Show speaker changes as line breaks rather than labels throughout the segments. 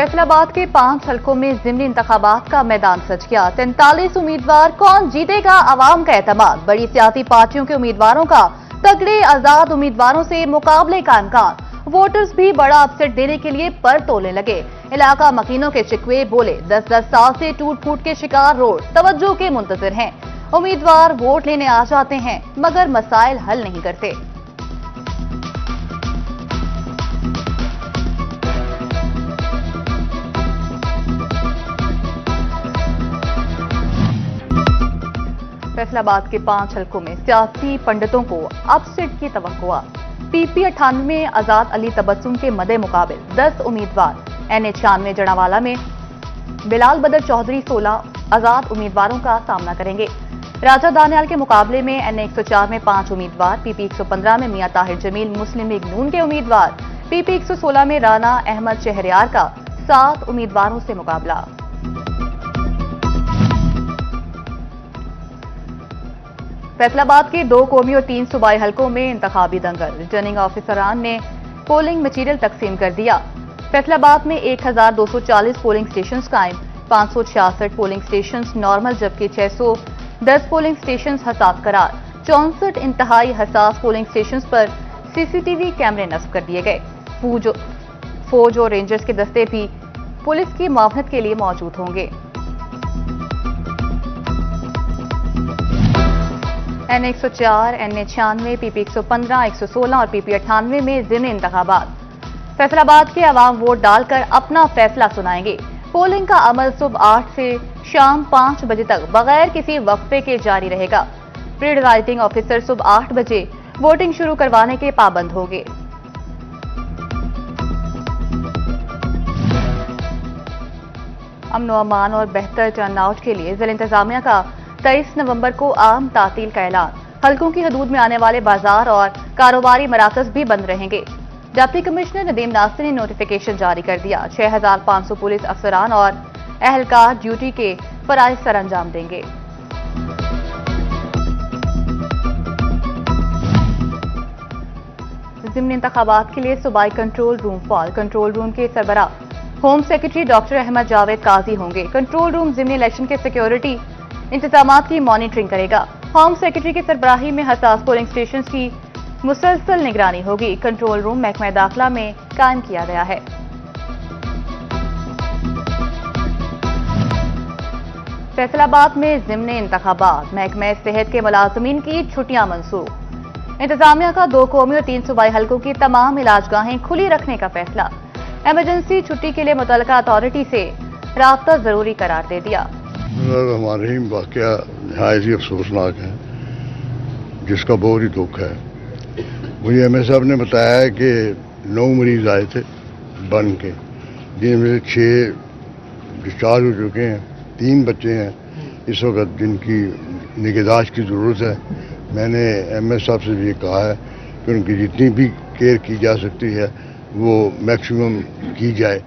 फैसलाबाद के 5 हलकों में ज़िमनी इंतखाबात का मैदान सज गया। 43 उम्मीदवार, कौन जीतेगा आवाम का एतमाद। बड़ी सियासी पार्टियों के उम्मीदवारों का तगड़े आजाद उम्मीदवारों से मुकाबले का इम्कान। वोटर्स भी बड़ा अपसेट देने के लिए पर तोड़ने लगे। इलाका मकीनों के शिकवे बोले 10-10 साल से टूट फूट के शिकार रोड तवज्जो के मुंतजिर हैं। उम्मीदवार वोट लेने आ जाते हैं मगर मसाइल हल नहीं करते। फैसलाबाद के 5 हलकों में सियासी पंडितों को अपसेट की तवक्कुआ। पीपी 98 में आजाद अली तबस्सुम के मदे मुकाबिल 10 उम्मीदवार। NA 96 जड़ावाला में बिलाल बदर चौधरी 16 आजाद उम्मीदवारों का सामना करेंगे। राजा दानियाल के मुकाबले में NA 104 में 5 उम्मीदवार। PP 115 में मियां ताहिर जमील मुस्लिम लीग नून के उम्मीदवार। PP 116 में राना अहमद शहरयार का 7 उम्मीदवारों से मुकाबला। फैसलाबाद के 2 कौमी और 3 सूबाई हलकों में इंतखाबी दंगल। रिटर्निंग ऑफिसरान ने पोलिंग मटीरियल तकसीम कर दिया। फैसलाबाद में 1240 पोलिंग स्टेशन कायम, 566 पोलिंग स्टेशन नॉर्मल जबकि 610 पोलिंग स्टेशन हसास करार। 64 इंतहाई हसास पोलिंग स्टेशन पर CCTV कैमरे नस्ब कर दिए गए। फौज और रेंजर्स के दस्ते भी पुलिस की मुआवनत के लिए मौजूद होंगे। NA 104, NA 96, PP 115, 116 और PP 98 में ज़िमनी इंतखाबात। फैसलाबाद के अवाम वोट डालकर अपना फैसला सुनाएंगे। पोलिंग का अमल सुबह 8 से शाम 5 बजे तक बगैर किसी वक्फे के जारी रहेगा। प्रिजाइडिंग ऑफिसर सुबह 8 बजे वोटिंग शुरू करवाने के पाबंद होंगे। अमन व अमान और बेहतर टर्नआउट के लिए जिला इंतजामिया का 23 नवंबर को आम तातील का ऐलान। हलकों की हदूद में आने वाले बाजार और कारोबारी मराकज भी बंद रहेंगे। डिप्टी कमिश्नर नदीम नासिर ने नोटिफिकेशन जारी कर दिया। 6500 पुलिस अफसरान और अहलकार ड्यूटी के फराइज सर अंजाम देंगे। ज़िमनी इंतखाबात के लिए सूबाई कंट्रोल रूम फॉल। कंट्रोल रूम के सरबराह home secretary doctor Ahmad Javed Qazi होंगे। कंट्रोल रूम ज़िमनी इलेक्शन के सिक्योरिटी इंतजामात की मॉनिटरिंग करेगा। होम सेक्रेटरी की सरबराही में हसास पोलिंग स्टेशन की मुसलसल निगरानी होगी। कंट्रोल रूम महकमा दाखिला में कायम किया गया है। फैसलाबाद में ज़िमनी इंतखाबात। महकमा सेहत के मुलाजमीन की छुट्टियां मंसूख। इंतजामिया का 2 कौमी और 3 सूबाई हलकों की तमाम इलाजगाहें खुली रखने का फैसला। इमरजेंसी छुट्टी के लिए मुतल्लिका अथॉरिटी से राब्ता जरूरी करार दे दिया।
हमारे वाकया नहायत ही अफसोसनाक है, जिसका बहुत ही दुख है। मुझे MA साहब ने बताया है कि 9 मरीज आए थे बन के, जिनमें से 6 डिस्चार्ज हो चुके हैं, 3 बच्चे हैं इस वक्त जिनकी निगहदाश्त की ज़रूरत है। मैंने MA साहब से भी कहा है कि उनकी जितनी भी केयर की जा सकती है वो मैक्सिमम की जाए।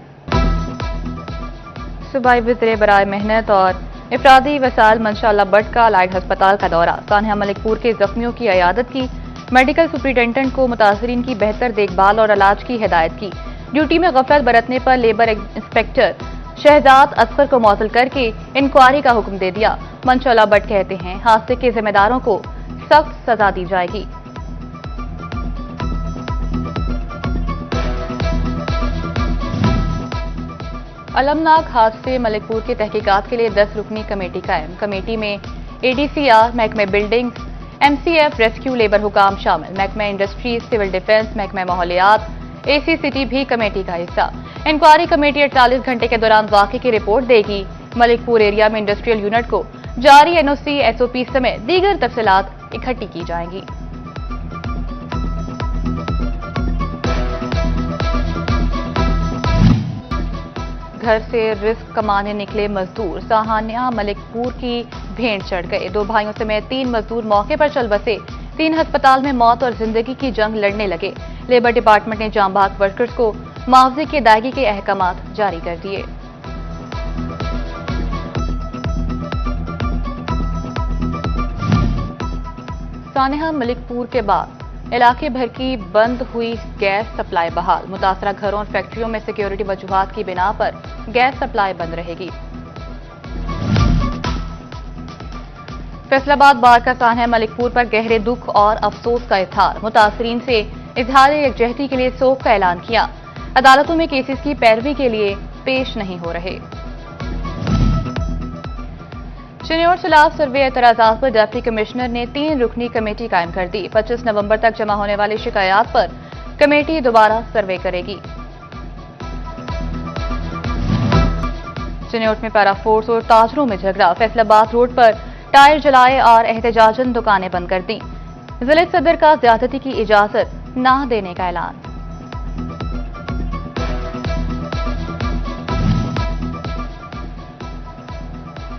सूबाई वज़ीर बराए मेहनत और इफरादी वसाइल मंशा अल्लाह भट्ट का लाइट अस्पताल का दौरा। सानिया मलिकपुर के जख्मियों की अयादत की। मेडिकल सुपरिटेंडेंट को मुतासरीन की बेहतर देखभाल और इलाज की हिदायत की। ड्यूटी में गफलत बरतने पर लेबर इंस्पेक्टर शहजाद असफर को मुअत्तल करके इंक्वायरी का हुक्म दे दिया। मंशा अल्लाह भट्ट कहते हैं हादसे के जिम्मेदारों को सख्त सजा दी जाएगी। अलमनाक हादसे मलिकपुर की तहकीकात के लिए 10 रुकनी कमेटी कायम। कमेटी में ADCR, महकमे बिल्डिंग्स, MCF, रेस्क्यू, लेबर हुकाम शामिल। महकमा इंडस्ट्रीज, सिविल डिफेंस, महकमा माहौलियात, AC सिटी भी कमेटी का हिस्सा। इंक्वायरी कमेटी 48 घंटे के दौरान वाक़े की रिपोर्ट देगी। मलिकपुर एरिया में इंडस्ट्रियल यूनिट को जारी NOC, SOP समेत दीगर तफसीलात इकट्ठी की जाएंगी। घर से रिस्क कमाने निकले मजदूर साहानिया मलिकपुर की भेंट चढ़ गए। 2 भाइयों समेत 3 मजदूर मौके पर चल बसे। 3 अस्पताल में मौत और जिंदगी की जंग लड़ने लगे। लेबर डिपार्टमेंट ने जांबाज वर्कर्स को मुआवजे की अदायगी के अहकामात जारी कर दिए। सानिया मलिकपुर के बाद इलाके भर की बंद हुई गैस सप्लाई बहाल। मुतासरा घरों और फैक्ट्रियों में सिक्योरिटी वजूहात की बिना पर गैस सप्लाई बंद रहेगी। फैसलाबाद बार का सान्हा मलिकपुर पर गहरे दुख और अफसोस का इजहार। मुतासरीन से इजहार यकजहती के लिए सोग का ऐलान किया। अदालतों में केसेस की पैरवी के लिए पेश नहीं हो रहे। शनिवार खिलाफ सर्वे एतराजात पर डिप्टी कमिश्नर ने 3 रुकनी कमेटी कायम कर दी। 25 नवंबर तक जमा होने वाली शिकायत पर कमेटी दोबारा सर्वे करेगी। चिन्योट में पैराफोर्स और ताजरों में झगड़ा। फैसलाबाद रोड पर टायर जलाए और एहतजाजन दुकानें बंद कर दी। जिले सदर का ज्यादती की इजाजत न देने का ऐलान।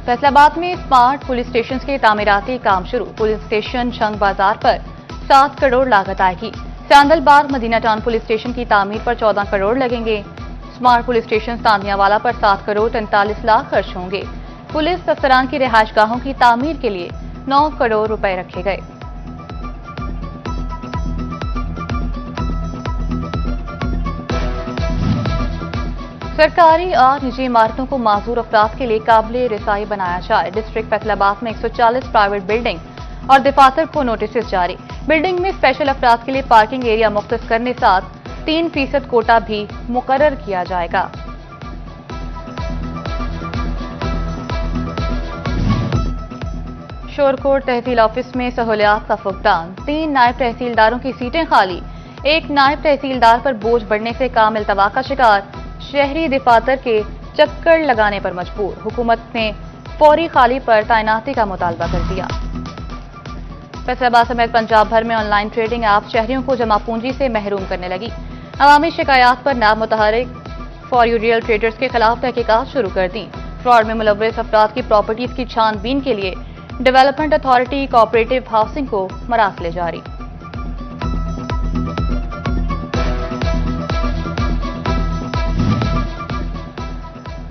फैसलाबाद में स्मार्ट पुलिस स्टेशन के तामीराती काम शुरू। पुलिस स्टेशन शंख बाजार पर 7 करोड़ लागत आएगी। चांदलबाग मदीना टाउन पुलिस स्टेशन की तामीर पर 14 करोड़ लगेंगे। स्मार्ट पुलिस स्टेशन तांदियावाला पर 7 करोड़ 43 लाख खर्च होंगे। पुलिस अफसरान की रिहायशगाहों की तामीर के लिए 9 करोड़ रुपए रखे गए। सरकारी और निजी इमारतों को माजूर अफराद के लिए काबिल रसाई बनाया जाए। डिस्ट्रिक्ट फैसलाबाद में 140 प्राइवेट बिल्डिंग और दफातर को नोटिस जारी। बिल्डिंग में स्पेशल अफराद के लिए पार्किंग एरिया मुख्तस करने साथ 3% कोटा भी मुकर्रर किया जाएगा। शोरकोट तहसील ऑफिस में सहूलियात का फुकदान। 3 नायब तहसीलदारों की सीटें खाली। एक नायब तहसीलदार पर बोझ बढ़ने से काम इल्तवा का शिकार। शहरी दफातर के चक्कर लगाने पर मजबूर। हुकूमत ने फौरी खाली पर तैनाती का मुतालबा कर दिया। फैसलाबाद समेत पंजाब भर में ऑनलाइन ट्रेडिंग ऐप शहरियों को जमा पूंजी से महरूम करने लगी। अवामी शिकायत पर नाब मुतहरिक फॉर यू रियल ट्रेडर्स के खिलाफ तहकीकात शुरू कर दी। फ्रॉड में मुलव्वस अफराद की प्रॉपर्टीज की छानबीन के लिए डेवलपमेंट अथॉरिटी कोऑपरेटिव हाउसिंग को मरासले जारी।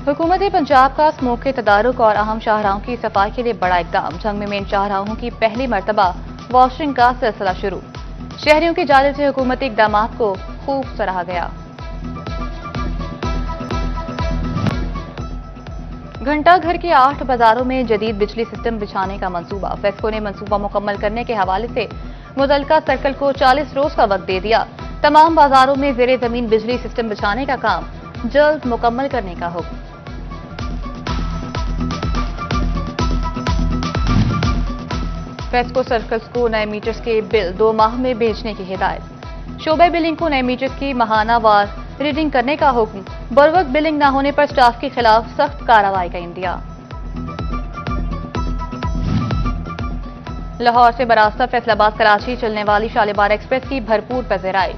हुकूमत पंजाब का स्मोक के तदारुक और अहम शाहराहों की सफाई के लिए बड़ा इकदाम। जंग में मेन शाहराहों की पहली मरतबा वॉशिंग का सिलसिला शुरू। शहरियों की जानिब से हुकूमती इकदाम को खूब सराहा गया। घंटा घर के 8 बाजारों में जदीद बिजली सिस्टम बिछाने का मंसूबा। फेस्को ने मंसूबा मुकम्मल करने के हवाले से मुतल्लिका सर्कल को 40 रोज का वक्त दे दिया। तमाम बाजारों में ज़ेरे जमीन बिजली सिस्टम बिछाने का काम जल्द मुकम्मल करने का हुक्म। फेस्को सर्कल्स को नए मीटर्स के बिल 2 माह में भेजने की हिदायत। शोबे बिलिंग को नए मीटर्स की माहानावार रीडिंग करने का हुक्म। बरवक्त बिलिंग न होने पर स्टाफ के खिलाफ सख्त कार्रवाई का इंदिया। लाहौर से बरास्ता फैसलाबाद कराची चलने वाली शालीमार एक्सप्रेस की भरपूर पज़ीराई।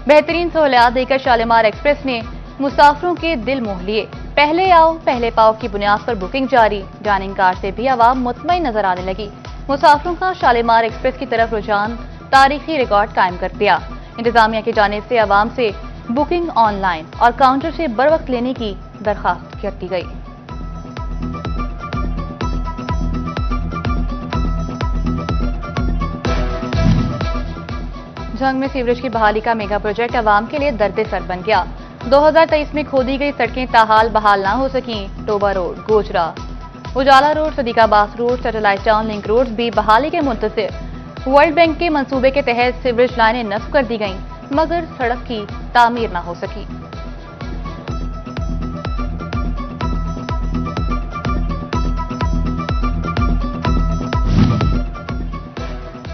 बेहतरीन सहूलियात देकर शालीमार एक्सप्रेस ने मुसाफिरों के दिल मोह लिए। पहले आओ पहले पाओ की बुनियाद पर बुकिंग जारी। डाइनिंग कार से भी आवाम मुतमईन नजर आने लगी। मुसाफिरों का शालीमार एक्सप्रेस की तरफ रुझान तारीखी रिकॉर्ड कायम कर दिया। इंतजामिया की जानिब से आवाम से बुकिंग ऑनलाइन और काउंटर से बर वक्त लेने की दरखास्त कर दी गई। जंग में सीवरेज की बहाली का मेगा प्रोजेक्ट आवाम के लिए दर्द सर बन गया। 2023 में खोदी गई सड़कें ताहाल बहाल ना हो सकी। Toba road, Gojra, Ujala road, Sadiqabad road, satellite town link road भी बहाली के मुंतज़िर। वर्ल्ड बैंक के मंसूबे के तहत सीवरेज लाइनें नस्ब कर दी गईं, मगर सड़क की तामीर ना हो सकी।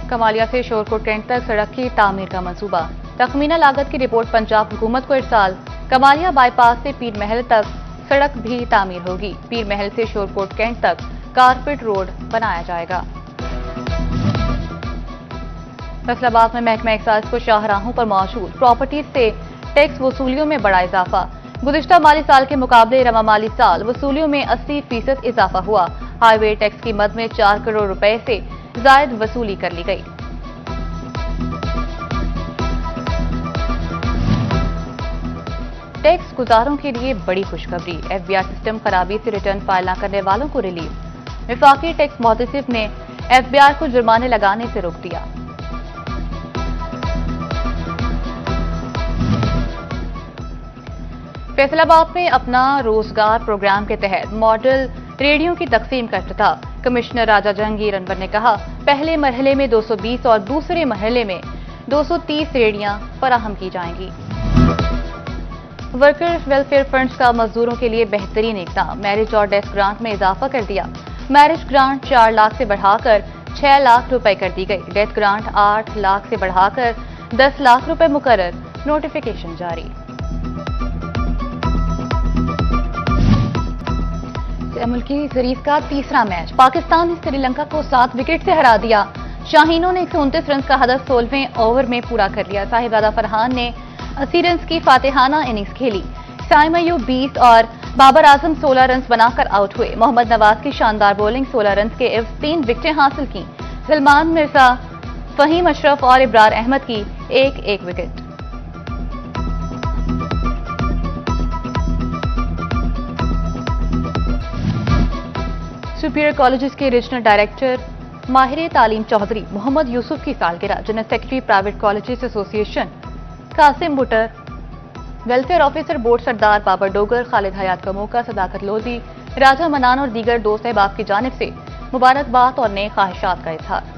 कमालिया से शोरकोट कैंट तक सड़क की तामीर का मंसूबा। तखमीना लागत की रिपोर्ट पंजाब हुकूमत को इरसाल। कमालिया बाईपास से पीर महल तक सड़क भी तामीर होगी। पीर महल से शोरकोट कैंट तक कारपेट रोड बनाया जाएगा। फैसलाबाद में महकमा एक्साइज को शाहराहों पर मौजूद प्रॉपर्टीज से टैक्स वसूलियों में बड़ा इजाफा। गुज़िश्ता माली साल के मुकाबले रवा माली साल वसूलियों में 80% इजाफा हुआ। हाईवे टैक्स की मद में 4 करोड़ रुपए से जायद वसूली कर ली गई। टैक्स गुजारों के लिए बड़ी खुशखबरी। एफबीआर सिस्टम खराबी से रिटर्न फाइल न करने वालों को रिलीफ। विफाकी टैक्स मुहतसिब ने एफबीआर को जुर्माने लगाने से रोक दिया। फैसलाबाद में अपना रोजगार प्रोग्राम के तहत मॉडल रेडियो की तकसीम का इफ्तिताह। कमिश्नर राजा जहांगीर अनवर ने कहा, पहले मरहले में 220 और दूसरे मरहले में 230 रेडियां फराहम की जाएंगी। वर्कर्स वेलफेयर फंड्स का मजदूरों के लिए बेहतरीन इक़दाम। मैरिज और डेथ ग्रांट में इजाफा कर दिया। मैरिज ग्रांट 4 लाख से बढ़ाकर 6 लाख रुपए कर दी गई। डेथ ग्रांट 8 लाख से बढ़ाकर 10 लाख रुपए मुकर्रर। नोटिफिकेशन जारी। मुल्की सीरीज का तीसरा मैच। पाकिस्तान ने श्रीलंका को 7 विकेट से हरा दिया। शाहीनों ने 129 रन का हदफ 16वें ओवर में पूरा कर लिया। साहिबजादा फरहान ने 80 रन की फातिहाना इनिंग्स खेली। साइम अयूब 20 और बाबर आजम 16 रन बनाकर आउट हुए। मोहम्मद नवाज की शानदार बॉलिंग 16 रन के एवज 3 विकेटें हासिल की। सलमान मिर्जा, फहीम अशरफ और इब्रार अहमद की एक विकेट। सुपीरियर कॉलेजेस के रीजनल डायरेक्टर माहिर तालीम चौधरी मोहम्मद यूसुफ की सालगिरह। General secretary private colleges association Qasim Buttar, welfare officer board Sardar Babar Dogar, Khalid Hayat का मौका, सदाकत लोधी, राजा मनान और दीगर दोस्त अहबाब की जानिब से मुबारकबाद और नेक ख्वाहिशात का इजहार।